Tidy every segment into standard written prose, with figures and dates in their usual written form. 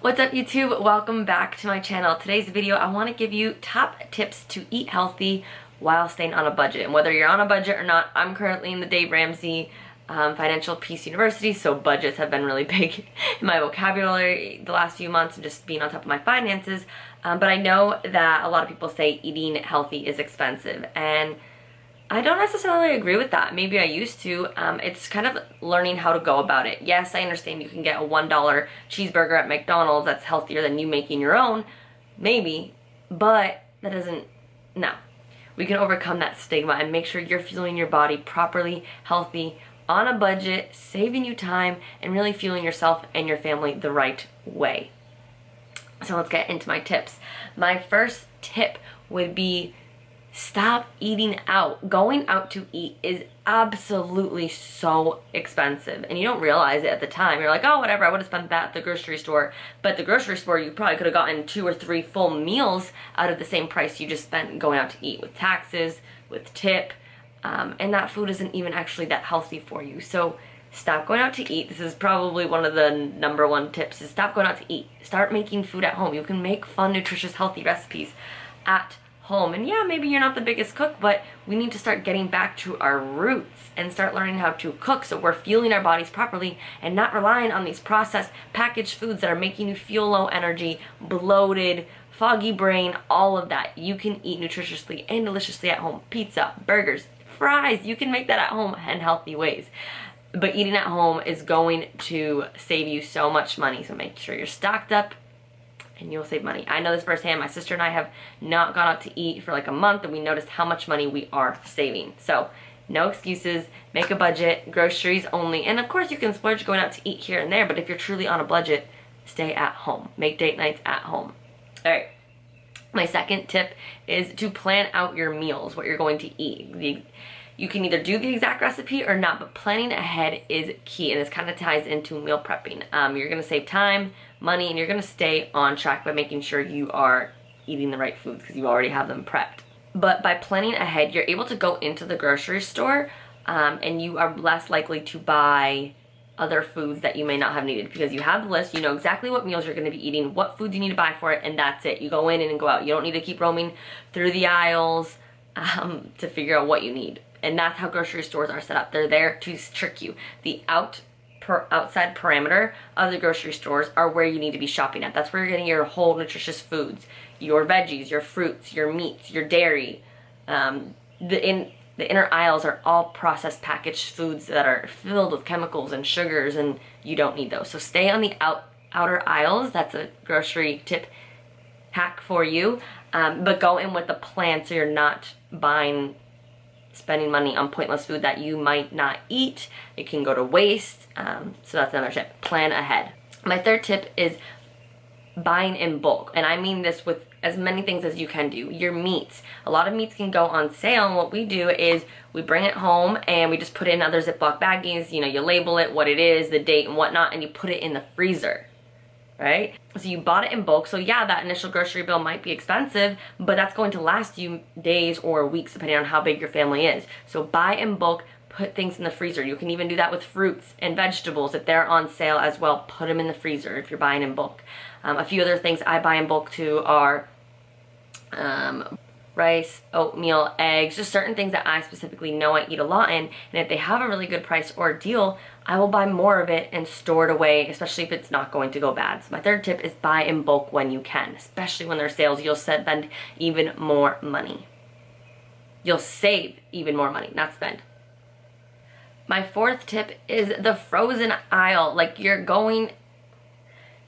What's up YouTube? Welcome back to my channel. Today's video, I want to give you top tips to eat healthy while staying on a budget. And whether you're on a budget or not, I'm currently in the Dave Ramsey Financial Peace University, so budgets have been really big in my vocabulary the last few months and just being on top of my finances. But I know that a lot of people say eating healthy is expensive, and I don't necessarily agree with that. Maybe I used to. It's kind of learning how to go about it. Yes, I understand you can get a $1 cheeseburger at McDonald's that's healthier than you making your own. Maybe. But that doesn't... No. We can overcome that stigma and make sure you're fueling your body properly, healthy, on a budget, saving you time, and really fueling yourself and your family the right way. So let's get into my tips. My first tip would be stop eating out. Going out to eat is absolutely so expensive, and you don't realize it at the time. You're like, oh, whatever, I would have spent that at the grocery store. But the grocery store, you probably could have gotten 2 or 3 full meals out of the same price you just spent going out to eat, with taxes, with tip, and that food isn't even actually that healthy for you. So stop going out to eat. This is probably one of the #1 tips, is stop going out to eat. Start making food at home. You can make fun, nutritious, healthy recipes at home. And yeah, maybe you're not the biggest cook, but we need to start getting back to our roots and start learning how to cook so we're fueling our bodies properly and not relying on these processed packaged foods that are making you feel low energy, bloated, foggy brain, all of that. You can eat nutritiously and deliciously at home. Pizza, burgers, fries, you can make that at home in healthy ways. But eating at home is going to save you so much money, so make sure you're stocked up and you'll save money. I know this firsthand. My sister and I have not gone out to eat for like a month, and we noticed how much money we are saving. So no excuses, make a budget, groceries only. And of course you can splurge going out to eat here and there, but if you're truly on a budget, stay at home. Make date nights at home. All right. My second tip is to plan out your meals, what you're going to eat. You can either do the exact recipe or not, but planning ahead is key, and this kind of ties into meal prepping. You're going to save time, money, and you're going to stay on track by making sure you are eating the right foods because you already have them prepped. But by planning ahead, you're able to go into the grocery store and you are less likely to buy other foods that you may not have needed because you have the list, you know exactly what meals you're going to be eating, what foods you need to buy for it, and that's it. You go in and go out. You don't need to keep roaming through the aisles to figure out what you need. And that's how grocery stores are set up. They're there to trick you. The outside parameter of the grocery stores are where you need to be shopping at. That's where you're getting your whole nutritious foods, your veggies, your fruits, your meats, your dairy. The inner aisles are all processed packaged foods that are filled with chemicals and sugars, and you don't need those. So stay on the outer aisles. That's a grocery tip hack for you. But go in with a plan so you're not spending money on pointless food that you might not eat. It can go to waste. So that's another tip. Plan ahead. My third tip is buying in bulk. And I mean this with as many things as you can do. Your meats. A lot of meats can go on sale, and what we do is we bring it home and we just put it in other Ziploc baggies. You know, you label it, what it is, the date and whatnot, and you put it in the freezer. Right? So you bought it in bulk, so yeah, that initial grocery bill might be expensive, but that's going to last you days or weeks depending on how big your family is. So buy in bulk, put things in the freezer. You can even do that with fruits and vegetables. If they're on sale as well, put them in the freezer if you're buying in bulk. A few other things I buy in bulk too are rice, oatmeal, eggs, just certain things that I specifically know I eat a lot in, and if they have a really good price or deal, I will buy more of it and store it away, especially if it's not going to go bad. So my third tip is buy in bulk when you can, especially when there's sales. You'll spend even more money. You'll save even more money, not spend. My fourth tip is the frozen aisle. Like,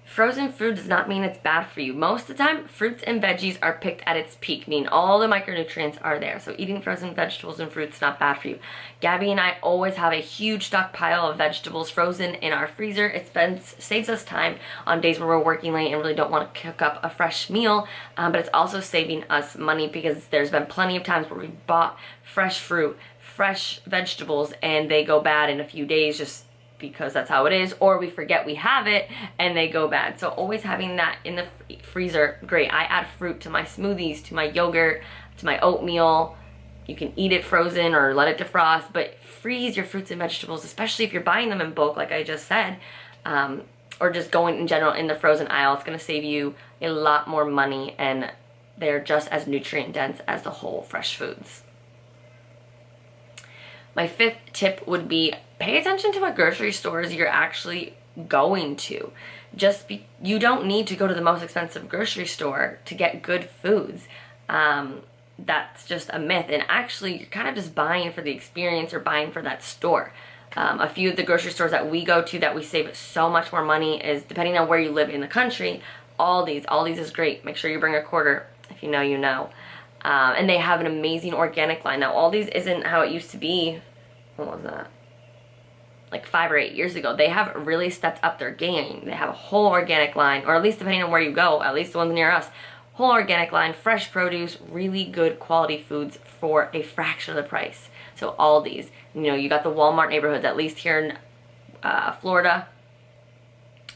frozen food does not mean it's bad for you. Most of the time, fruits and veggies are picked at its peak, meaning all the micronutrients are there. So eating frozen vegetables and fruits is not bad for you. Gabby and I always have a huge stockpile of vegetables frozen in our freezer. It saves us time on days where we're working late and really don't want to cook up a fresh meal, but it's also saving us money because there's been plenty of times where we bought fresh fruit, fresh vegetables, and they go bad in a few days just because that's how it is, or we forget we have it and they go bad. So always having that in the freezer, great. I add fruit to my smoothies, to my yogurt, to my oatmeal. You can eat it frozen or let it defrost, but freeze your fruits and vegetables, especially if you're buying them in bulk, like I just said, or just going in general in the frozen aisle, it's going to save you a lot more money, and they're just as nutrient dense as the whole fresh foods. My fifth tip would be pay attention to what grocery stores you're actually going to. You don't need to go to the most expensive grocery store to get good foods. That's just a myth, and actually you're kind of just buying for the experience or buying for that store. A few of the grocery stores that we go to that we save so much more money is, depending on where you live in the country, Aldi's. Aldi's is great. Make sure you bring a quarter. If you know, you know. And they have an amazing organic line. Now, Aldi's isn't how it used to be. What was that? Like 5 or 8 years ago. They have really stepped up their game. They have a whole organic line, or at least depending on where you go, at least the ones near us, whole organic line, fresh produce, really good quality foods for a fraction of the price. So Aldi's, you know, you got the Walmart neighborhoods, at least here in Florida,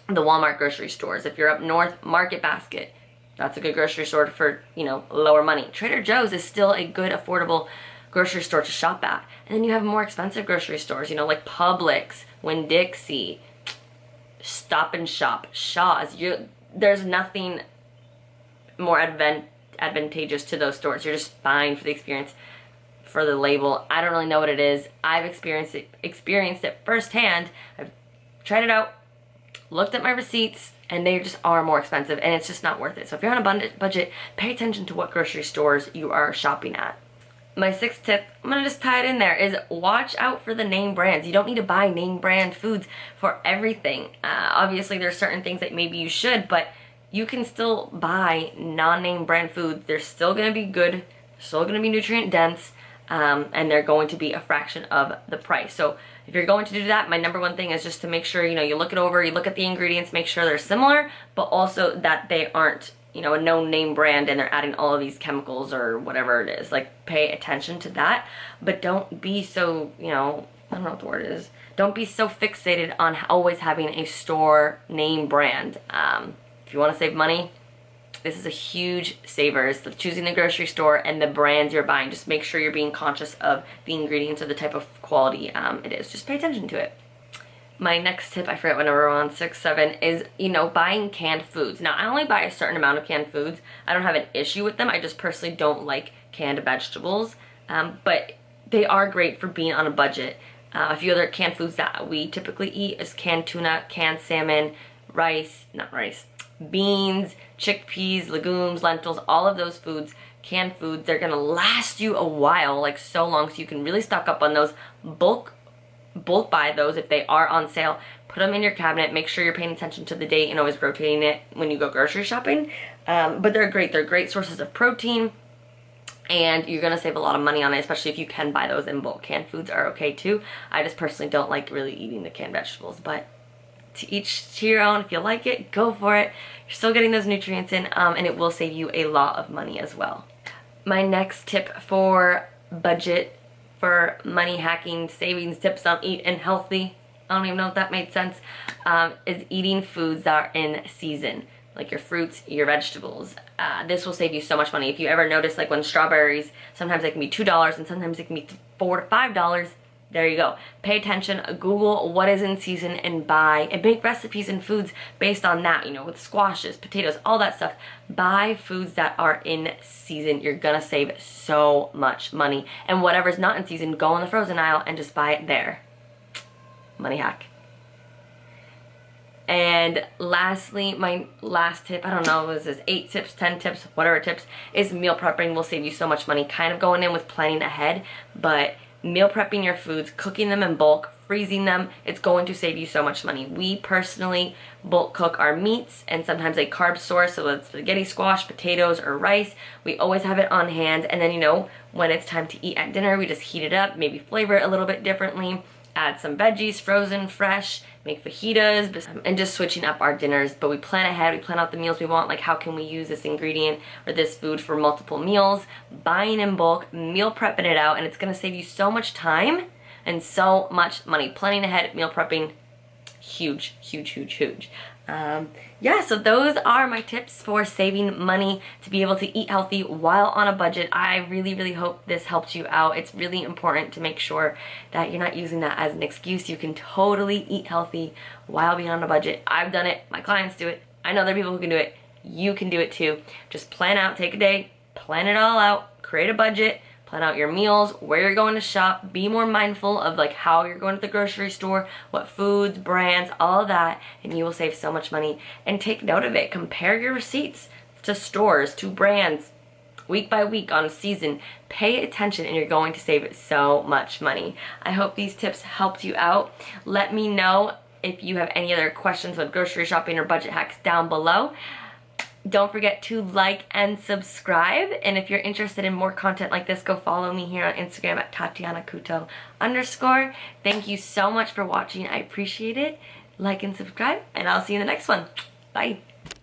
the Walmart grocery stores. If you're up north, Market Basket, that's a good grocery store for, you know, lower money. Trader Joe's is still a good, affordable grocery store to shop at. And then you have more expensive grocery stores, you know, like Publix, Winn-Dixie, Stop and Shop, Shaw's. There's nothing more advantageous to those stores. You're just buying for the experience, for the label. I don't really know what it is. I've experienced it firsthand. I've tried it out, looked at my receipts, and they just are more expensive, and it's just not worth it. So if you're on a budget, pay attention to what grocery stores you are shopping at. My sixth tip, I'm gonna just tie it in there, is watch out for the name brands. You don't need to buy name brand foods for everything. Obviously there's certain things that maybe you should, but you can still buy non-name brand foods. They're still gonna be good, still gonna be nutrient dense, and they're going to be a fraction of the price. So if you're going to do that, my number one thing is just to make sure, you know, you look it over, you look at the ingredients, make sure they're similar, but also that they aren't, you know, a known name brand and they're adding all of these chemicals or whatever it is. Like, pay attention to that, but don't be so, you know, I don't know what the word is. Don't be so fixated on always having a store name brand. If you want to save money, this is a huge saver, is choosing the grocery store and the brands you're buying. Just make sure you're being conscious of the ingredients or the type of quality it is. Just pay attention to it. My next tip, I forget what number we're on, 6, 7, is, you know, buying canned foods. Now, I only buy a certain amount of canned foods. I don't have an issue with them. I just personally don't like canned vegetables, but they are great for being on a budget. A few other canned foods that we typically eat is canned tuna, canned salmon, beans, chickpeas, legumes, lentils, all of those foods, canned foods. They're gonna last you a while, like so long, so you can really stock up on those. Bulk buy those if they are on sale. Put them in your cabinet. Make sure you're paying attention to the date and always rotating it when you go grocery shopping. But they're great. They're great sources of protein, and you're gonna save a lot of money on it, especially if you can buy those in bulk. Canned foods are okay too. I just personally don't like really eating the canned vegetables, but to each to your own. If you like it, go for it. You're still getting those nutrients in, and it will save you a lot of money as well. My next tip for budget, for money hacking, savings tips on eating healthy, I don't even know if that made sense, is eating foods that are in season, like your fruits, your vegetables. This will save you so much money. If you ever notice, like when strawberries, sometimes they can be $2 and sometimes they can be $4 to $5. There you go. Pay attention, Google what is in season and buy, and make recipes and foods based on that, you know, with squashes, potatoes, all that stuff. Buy foods that are in season. You're gonna save so much money. And whatever's not in season, go in the frozen aisle and just buy it there. Money hack. And lastly, my last tip, I don't know, this is 8 tips, 10 tips, whatever tips, is meal prepping will save you so much money. Kind of going in with planning ahead, but meal prepping your foods, cooking them in bulk, freezing them, it's going to save you so much money. We personally bulk cook our meats and sometimes a carb source, so it's spaghetti, squash, potatoes, or rice. We always have it on hand, and then, you know, when it's time to eat at dinner, we just heat it up, maybe flavor it a little bit differently, add some veggies, frozen, fresh, make fajitas, and just switching up our dinners. But we plan ahead, we plan out the meals we want, like how can we use this ingredient or this food for multiple meals, buying in bulk, meal prepping it out, and it's gonna save you so much time and so much money. Planning ahead, meal prepping, huge, huge, huge, huge. Yeah, so those are my tips for saving money to be able to eat healthy while on a budget. I really hope this helped you out. It's really important to make sure that you're not using that as an excuse. You can totally eat healthy while being on a budget. I've done it. My clients do it. I know there are people who can do it. You can do it too. Just plan out, take a day, plan it all out, create a budget, plan out your meals, where you're going to shop, be more mindful of like how you're going to the grocery store, what foods, brands, all of that, and you will save so much money. And take note of it. Compare your receipts to stores, to brands, week by week on a season. Pay attention and you're going to save so much money. I hope these tips helped you out. Let me know if you have any other questions with grocery shopping or budget hacks down below. Don't forget to like and subscribe. And if you're interested in more content like this, go follow me here on Instagram at Tatiana _. Thank you so much for watching. I appreciate it. Like and subscribe, and I'll see you in the next one. Bye.